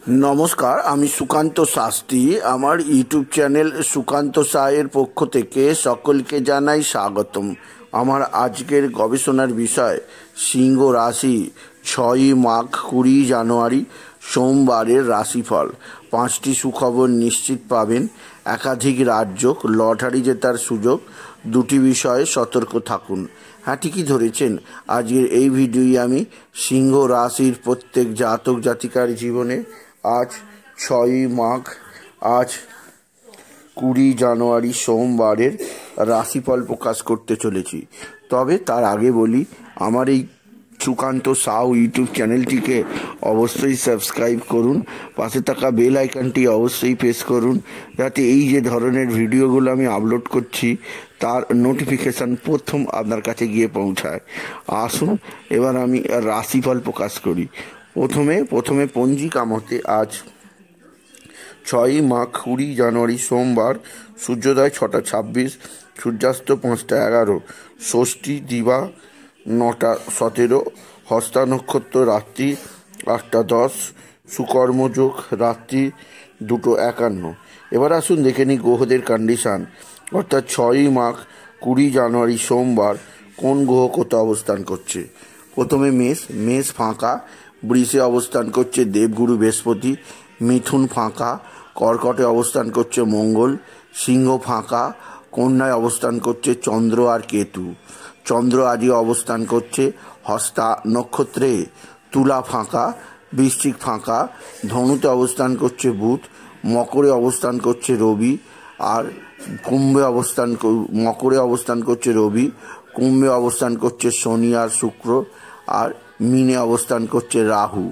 नमस्कार, आमी सुकांत शास्त्री आमार यूट्यूब चैनल सुकांत साहेर पक्ष थेके सकलके जानाई स्वागतम। आमार आजकेर गवेषणार विषय सिंह राशि 6 माघ 20 জানুয়ারি सोमवारेर राशिफल। 5टी सुखबर निश्चित पाबेन, एकाधिक राजयोग, लटारि जेतार सुयोग, 2टी विषये सतर्क थाकुन। हाँ, ठीकई धरेछेन, आजकेर एई भिडियोय आमी सिंह राशिर प्रत्येक जातक जातिकार जीवने आज 6 माघ आज 20 জানুয়ারি सोमवारेर राशिफल प्रकाश करते चलेছি। तबे तार आगे बोली, आमार এই সুকান্ত সাউ ইউটিউব চ্যানেলটিকে অবশ্যই সাবস্ক্রাইব করুন, পাশে থাকা বেল আইকনটি অবশ্যই প্রেস করুন, যাতে এই যে ধরনের ভিডিওগুলো আমি আপলোড করছি তার নোটিফিকেশন প্রথম আপনার কাছে গিয়ে পৌঁছায়। আসুন এবার আমি রাশিফল প্রকাশ করি। প্রথমে পঞ্জিকা মতে আজ 6 মাঘ 20 জানুয়ারি সোমবার, সূর্যোদয় 6টা 26, সূর্যাস্ত 5টা 11, ষষ্ঠী দিবা 9টা 17, হস্তা নক্ষত্র রাত্রি 8টা 10, সুকর্মযোগ রাত্রি 2টো 51। এবার আসুন দেখে নিই গ্রহদের কন্ডিশান, অর্থাৎ 6 মাঘ 20 জানুয়ারি সোমবার কোন গ্রহ কোথায় অবস্থান করছে। প্রথমে মেষ ফাঁকা, বৃষে অবস্থান করছে দেবগুরু বৃহস্পতি, মিথুন ফাঁকা, কর্কটে অবস্থান করছে মঙ্গল, সিংহ ফাঁকা, কন্যায় অবস্থান করছে চন্দ্র আর কেতু। চন্দ্র আজকে অবস্থান করছে হস্তা নক্ষত্রে। তুলা ফাঁকা, বৃশ্চিক ফাঁকা, ধনুতে অবস্থান করছে বুধ, মকরে অবস্থান করছে রবি, আর মকরে অবস্থান করছে রবি, কুম্ভে অবস্থান করছে শনি আর শুক্র, আর মিনে অবস্থান করছে রাহু।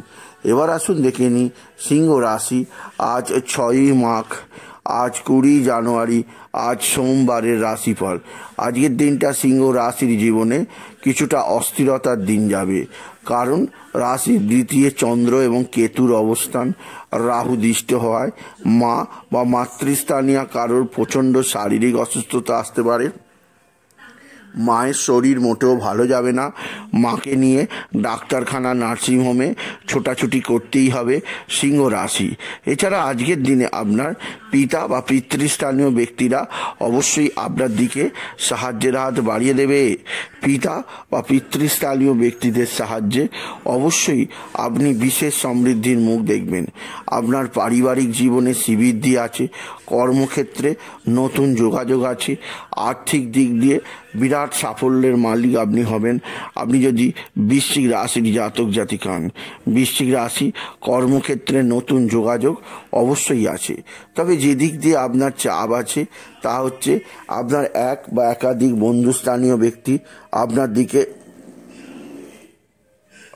এবার আসুন দেখে নিই সিংহ রাশি আজ 6 মাঘ আজ 20 জানুয়ারি আজ সোমবারের রাশিফল। আজকের দিনটা সিংহ রাশির জীবনে কিছুটা অস্থিরতার দিন যাবে, কারণ রাশির দ্বিতীয় চন্দ্র এবং কেতুর অবস্থান, রাহু দৃষ্ট হওয়ায় মা বা মাতৃস্থানীয় কারোর প্রচণ্ড শারীরিক অসুস্থতা আসতে পারে। মায়ের শরীর মোটেও ভালো যাবে না, মাকে নিয়ে ডাক্তারখানা নার্সিংহোমে ছোটাছুটি করতেই হবে সিংহ রাশি। এছাড়া আজকের দিনে আপনার পিতা বা পিতৃস্থানীয় ব্যক্তিরা অবশ্যই আপনার দিকে সাহায্যের হাত বাড়িয়ে দেবে। পিতা বা পিতৃস্থানীয় ব্যক্তিদের সাহায্যে অবশ্যই আপনি বিশেষ সমৃদ্ধির মুখ দেখবেন। আপনার পারিবারিক জীবনে শ্রীবৃদ্ধি আছে, কর্মক্ষেত্রে নতুন যোগাযোগ আছে, আর্থিক দিক দিয়ে বিরাট সাফল্যের মালিক আপনি হবেন। আপনি যদি বৃশ্চিক রাশির জাতক জাতিক হন, বৃশ্চিক রাশি কর্মক্ষেত্রে নতুন যোগাযোগ অবশ্যই আছে। তবে যে দিক দিয়ে আপনার চাপ আছে তা হচ্ছে আপনার এক বা একাধিক বন্ধুস্থানীয় ব্যক্তি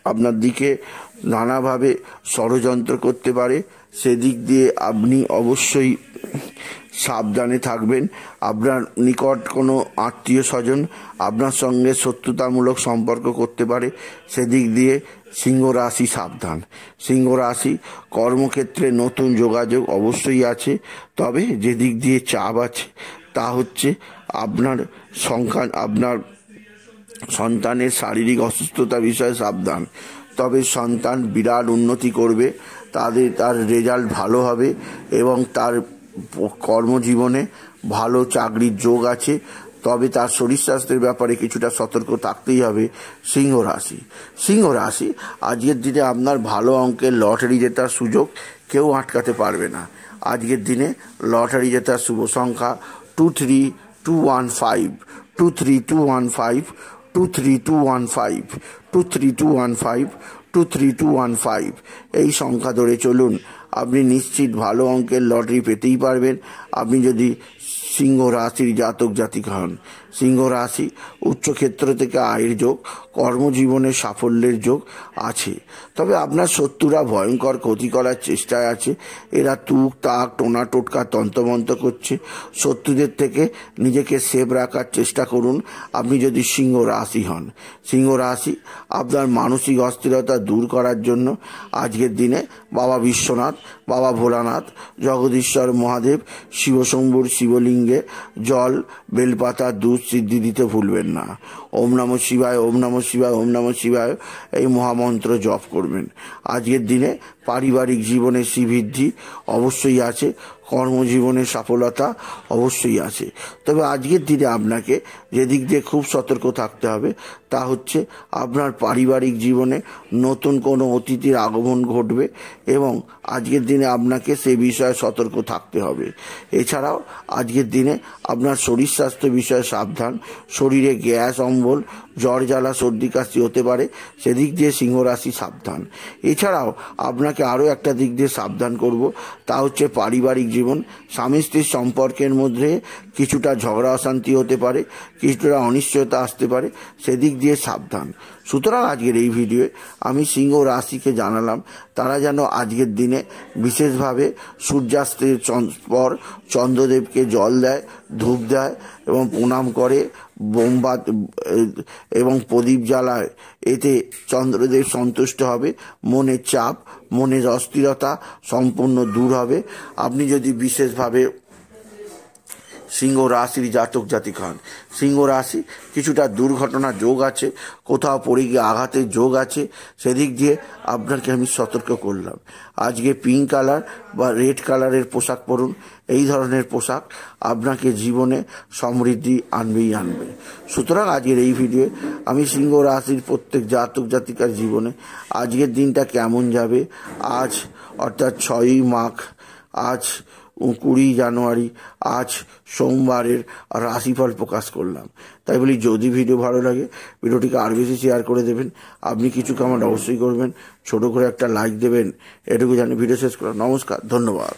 আপনার দিকে নানাভাবে ষড়যন্ত্র করতে পারে। সেদিক দিয়ে আপনি অবশ্যই সাবধানে থাকবেন। আপনার নিকট কোনো আত্মীয় স্বজন আপনার সঙ্গে শত্রুতামূলক সম্পর্ক করতে পারে, সেদিক দিয়ে সিংহ রাশি সাবধান। সিংহ রাশি কর্মক্ষেত্রে নতুন যোগাযোগ অবশ্যই আছে, তবে যে দিক দিয়ে চাপ আছে তা হচ্ছে আপনার সন্তানের শারীরিক অসুস্থতা বিষয়ে সাবধান। তবে সন্তান বিরাট উন্নতি করবে, তার রেজাল্ট ভালো হবে এবং তার কর্মজীবনে ভালো চাকরির যোগ আছে। তবে তার শরীর স্বাস্থ্যের ব্যাপারে কিছুটা সতর্ক থাকতেই হবে সিংহ রাশি আজকের দিনে আপনার ভালো অঙ্কের লটারি জেতার সুযোগ কেউ আটকাতে পারবে না। আজকের দিনে লটারি জেতার শুভ সংখ্যা 23215, 23215, 23215, 23215, 23215 এই সংখ্যা ধরে চলুন, আপনি নিশ্চিত ভালো অঙ্কের লটারি পেতেই পারবেন আপনি যদি সিংহ রাশির জাতক জাতিক হন। সিংহ রাশি উচ্চক্ষেত্র থেকে আয়ের যোগ, কর্মজীবনে সাফল্যের যোগ আছে। তবে আপনার শত্রুরা ভয়ঙ্কর ক্ষতি করার চেষ্টায় আছে। এরা তুক তাক টোনা টোটকা তন্ত্রমন্ত্র করছে। শত্রুদের থেকে নিজেকে সেভ রাখার চেষ্টা করুন আপনি যদি সিংহ রাশি হন। সিংহ রাশি আপনার মানসিক অস্থিরতা দূর করার জন্য আজকের দিনে বাবা বিশ্বনাথ, বাবা ভোলানাথ, জগদীশ্বর মহাদেব, শিবশম্ভুর শিবলিঙ্গে জল, বেলপাতা, দুধ সিদ্ধি দিতে ভুলবেন না। ওম নমঃ শিবায়, ওম নমঃ শিবায়, ওম নমঃ শিবায় এই মহামন্ত্র জপ করবেন। আজকের দিনে পারিবারিক জীবনে শ্রীবৃদ্ধি অবশ্যই আছে, কর্মজীবনে সফলতা অবশ্যই আছে। তবে আজকের দিনে আপনাকে যে দিক দিয়ে খুব সতর্ক থাকতে হবে তা হচ্ছে আপনার পারিবারিক জীবনে নতুন কোনো অতিথির আগমন ঘটবে এবং আজকের দিনে আপনাকে সে বিষয়ে সতর্ক থাকতে হবে। এছাড়াও আজকের দিনে আপনার শরীর স্বাস্থ্য বিষয়ে সাবধান, শরীরে গ্যাস অম্বল জ্বর জ্বালা সর্দি কাশি হতে পারে, সেদিক দিয়ে সিংহ রাশি সাবধান। এছাড়াও আপনাকে আরও একটা দিক দিয়ে সাবধান করব, তা হচ্ছে পারিবারিক জীবন, স্বামী স্ত্রীর সম্পর্কের মধ্যে কিছুটা ঝগড়া অশান্তি হতে পারে, কিছুটা অনিশ্চয়তা আসতে পারে, সেদিক দিয়ে সাবধান। সুতরাং আজকের এই ভিডিওয়ে আমি সিংহ রাশিকে জানালাম তারা যেন আজকের দিনে বিশেষভাবে সূর্যাস্তের পর চন্দ্রদেবকে জল দেয়, ধূপ দেয় এবং প্রণাম করে, বোমবাত এবং প্রদীপ জ্বালায়। এতে চন্দ্রদেব সন্তুষ্ট হবে, মনের চাপ মনের অস্থিরতা সম্পূর্ণ দূর হবে। আপনি যদি বিশেষভাবে সিংহ রাশির জাতক জাতিক হন, সিংহ রাশি কিছুটা দুর্ঘটনার যোগ আছে, কোথাও পড়ে গিয়ে আঘাতের যোগ আছে, সেদিক দিয়ে আপনাকে আমি সতর্ক করলাম। আজকে পিঙ্ক কালার বা রেড কালারের পোশাক পরুন। এই ধরনের পোশাক আপনাকে জীবনে সমৃদ্ধি আনবেই আনবে। সুতরাং আজকের এই ভিডিওয়ে আমি সিংহ রাশির প্রত্যেক জাতক জাতিকার জীবনে আজকের দিনটা কেমন যাবে, আজ অর্থাৎ 6ই মাঘ, আজ 20 জানুয়ারি, আজ সোমবারের রাশিফল প্রকাশ করলাম। তাই বলি যদি ভিডিও ভালো লাগে ভিডিওটিকে আর বেশি শেয়ার করে দেবেন, আপনি কিছু কমেন্ট অবশ্যই করবেন, ছোট করে একটা লাইক দেবেন, এটুকু জানি ভিডিও শেষ করলাম। নমস্কার, ধন্যবাদ।